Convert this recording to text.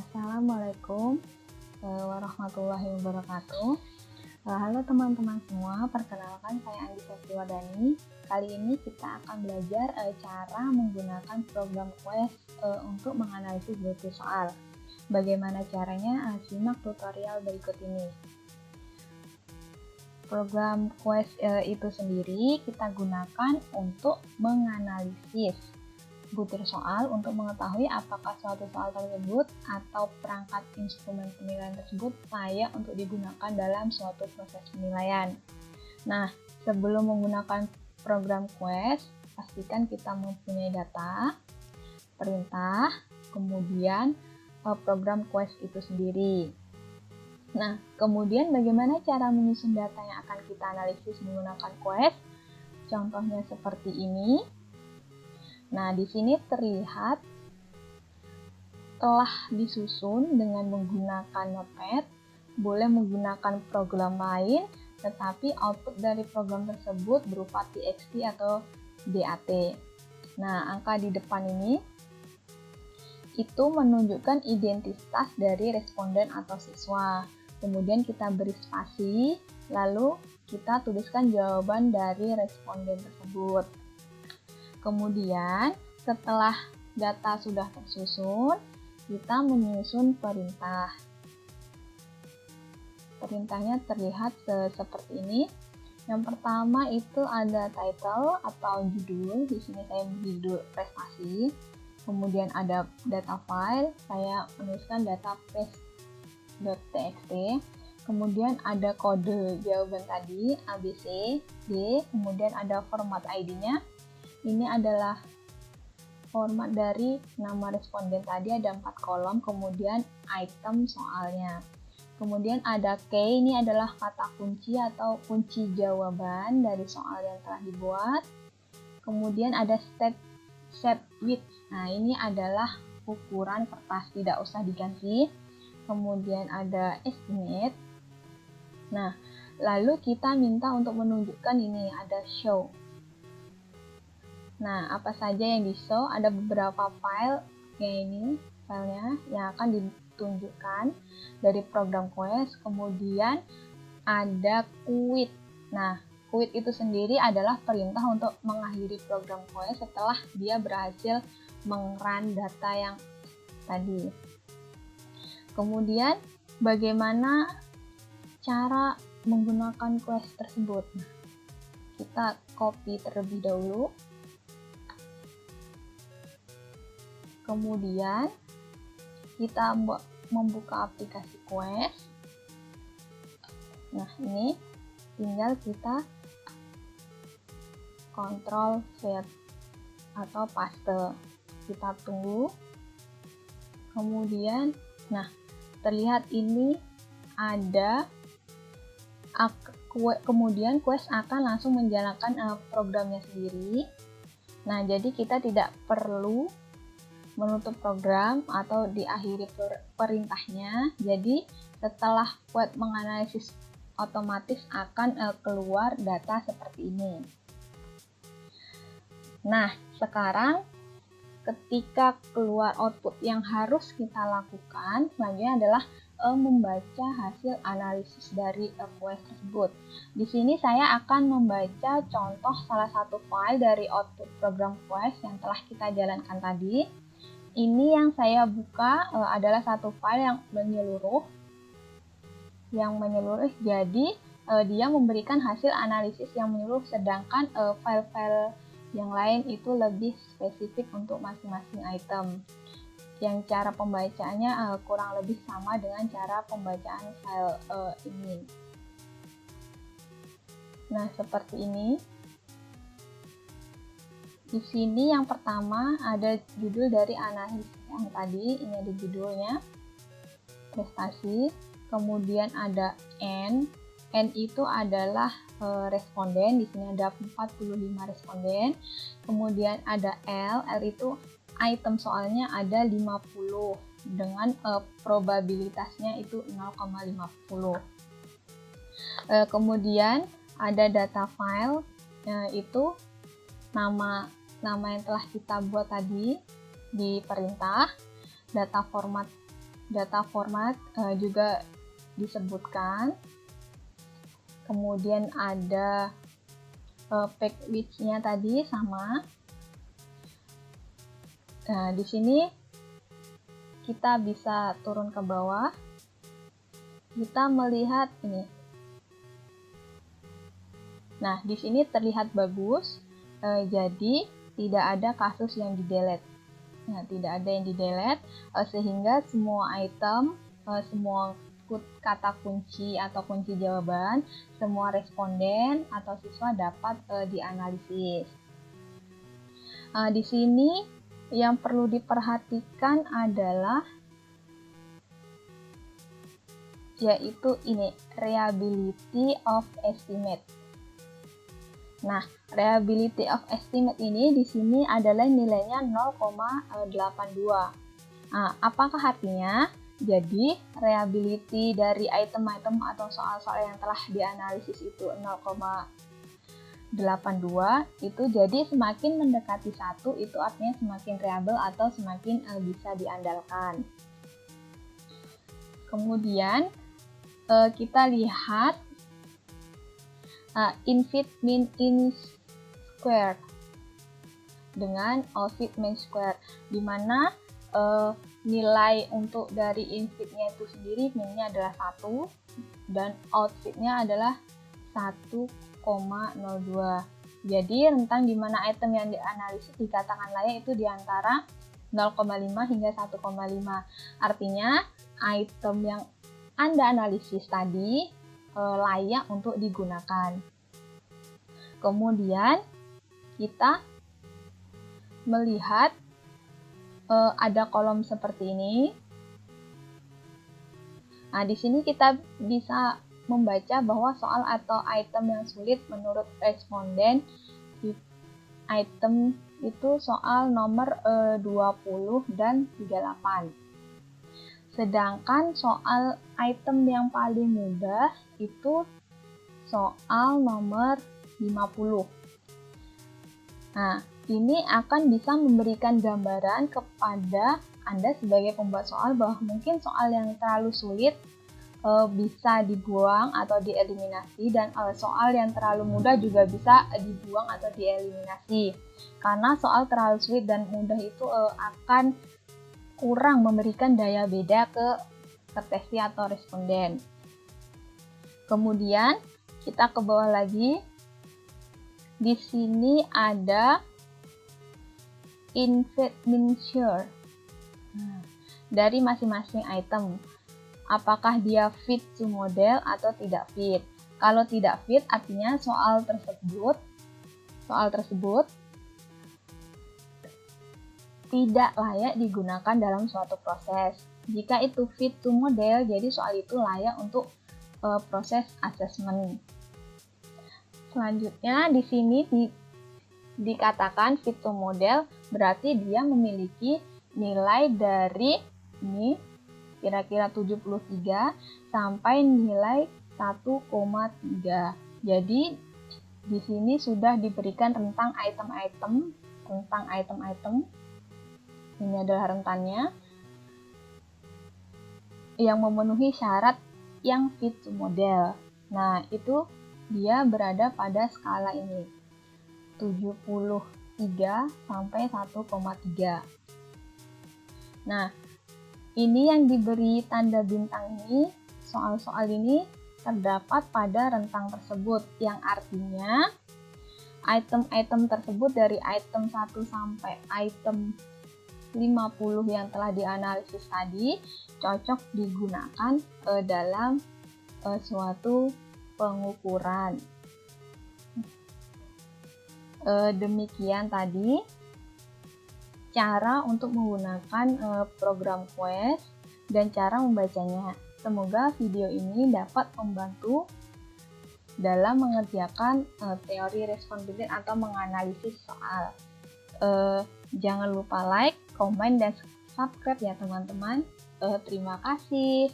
Assalamualaikum warahmatullahi wabarakatuh. Halo teman-teman semua, perkenalkan saya Andi Septiwardani. Kali ini kita akan belajar cara menggunakan program Quest untuk menganalisis butir soal. Bagaimana caranya? Simak tutorial berikut ini. Program Quest itu sendiri kita gunakan untuk menganalisis butir soal untuk mengetahui apakah suatu soal tersebut atau perangkat instrumen penilaian tersebut layak untuk digunakan dalam suatu proses penilaian. Nah, sebelum menggunakan program Quest, pastikan kita mempunyai data, perintah, kemudian program Quest itu sendiri. Nah, kemudian bagaimana cara menyusun data yang akan kita analisis menggunakan Quest? Contohnya seperti ini. Nah, di sini terlihat telah disusun dengan menggunakan Notepad, boleh menggunakan program lain, tetapi output dari program tersebut berupa TXT atau DAT. Nah, angka di depan ini itu menunjukkan identitas dari responden atau siswa. Kemudian kita beri spasi, lalu kita tuliskan jawaban dari responden tersebut. Kemudian, setelah data sudah tersusun, kita menyusun perintah. Perintahnya terlihat seperti ini. Yang pertama itu ada title atau judul. Di sini saya beri judul prestasi. Kemudian ada data file. Saya menuliskan data press.txt. Kemudian ada kode jawaban tadi ABC, D. Kemudian ada format ID-nya. Ini adalah format dari nama responden tadi, ada 4 kolom, kemudian item soalnya. Kemudian ada key, ini adalah kata kunci atau kunci jawaban dari soal yang telah dibuat. Kemudian ada set width, nah ini adalah ukuran kertas, tidak usah diganti. Kemudian ada estimate. Nah, lalu kita minta untuk menunjukkan ini, ada show. Nah, apa saja yang di-show? Ada beberapa file, ini filenya yang akan ditunjukkan dari program Quest. Kemudian ada quit. Nah, quit itu sendiri adalah perintah untuk mengakhiri program Quest setelah dia berhasil meng-run data yang tadi. Kemudian, bagaimana cara menggunakan Quest tersebut? Nah, kita copy terlebih dahulu. Kemudian kita membuka aplikasi Quest. Nah, ini tinggal kita Ctrl V atau paste. Kita tunggu. Kemudian, nah, terlihat ini ada kemudian Quest akan langsung menjalankan programnya sendiri. Nah, jadi kita tidak perlu menutup program atau diakhiri perintahnya. Jadi setelah Quest menganalisis, otomatis akan keluar data seperti ini. Nah, sekarang ketika keluar output yang harus kita lakukan selanjutnya adalah membaca hasil analisis dari Quest tersebut. Di sini saya akan membaca contoh salah satu file dari output program Quest yang telah kita jalankan tadi. Ini yang saya buka adalah satu file yang menyeluruh. Jadi dia memberikan hasil analisis yang menyeluruh, sedangkan file-file yang lain itu lebih spesifik untuk masing-masing item. Yang cara pembacaannya kurang lebih sama dengan cara pembacaan file ini. Nah, seperti ini. Di sini yang pertama ada judul dari analisis yang tadi, ini ada judulnya, prestasi. Kemudian ada N itu adalah responden, di sini ada 45 responden. Kemudian ada L itu item soalnya ada 50 dengan probabilitasnya itu 0,50. Kemudian ada data file, itu nama yang telah kita buat tadi di perintah. Data format data format juga disebutkan. Kemudian ada pack width-nya tadi sama. Nah, di sini kita bisa turun ke bawah. Kita melihat ini. Nah, di sini terlihat bagus. Jadi tidak ada kasus yang di-delete. Nah, tidak ada yang di-delete sehingga semua item, semua kata kunci atau kunci jawaban, semua responden atau siswa dapat dianalisis. Di sini yang perlu diperhatikan adalah yaitu ini, reliability of estimate. Nah, reliability of estimate ini di sini adalah nilainya 0,82. Nah, apakah artinya? Jadi, reliability dari item-item atau soal-soal yang telah dianalisis itu 0,82 itu jadi semakin mendekati 1 itu artinya semakin reliable atau semakin bisa diandalkan. Kemudian kita lihat infit min in square dengan outfit min square, di mana nilai untuk dari infitnya itu sendiri minnya adalah 1 dan outfitnya adalah 1,02. Jadi rentang di mana item yang dianalisis dikatakan layak itu di antara 0,5 hingga 1,5. Artinya item yang Anda analisis tadi layak untuk digunakan. Kemudian kita melihat ada kolom seperti ini. Nah, di sini kita bisa membaca bahwa soal atau item yang sulit menurut responden item itu soal nomor 20 dan 38. Sedangkan soal item yang paling mudah itu soal nomor 50. Nah, ini akan bisa memberikan gambaran kepada Anda sebagai pembuat soal bahwa mungkin soal yang terlalu sulit bisa dibuang atau dieliminasi, dan soal yang terlalu mudah juga bisa dibuang atau dieliminasi. Karena soal terlalu sulit dan mudah itu akan kurang memberikan daya beda ke peserta atau responden. Kemudian kita ke bawah lagi. Di sini ada infit min sure dari masing-masing item. Apakah dia fit to model atau tidak fit? Kalau tidak fit, artinya soal tersebut tidak layak digunakan dalam suatu proses. Jika itu fit to model, jadi soal itu layak untuk proses assessment. Selanjutnya di sini dikatakan fit to model berarti dia memiliki nilai dari ini kira-kira 73 sampai nilai 1,3. Jadi di sini sudah diberikan rentang item-item. Ini adalah rentannya yang memenuhi syarat yang fit to model. Nah, itu dia berada pada skala ini. 73 sampai 1,3. Nah, ini yang diberi tanda bintang ini, soal-soal ini terdapat pada rentang tersebut, yang artinya item-item tersebut dari item 1 sampai item 50 yang telah dianalisis tadi cocok digunakan dalam suatu pengukuran. Demikian tadi cara untuk menggunakan program Quest dan cara membacanya. Semoga video ini dapat membantu dalam mengerjakan teori respon building atau menganalisis soal. Jangan lupa like, komen, dan subscribe ya teman-teman. Terima kasih.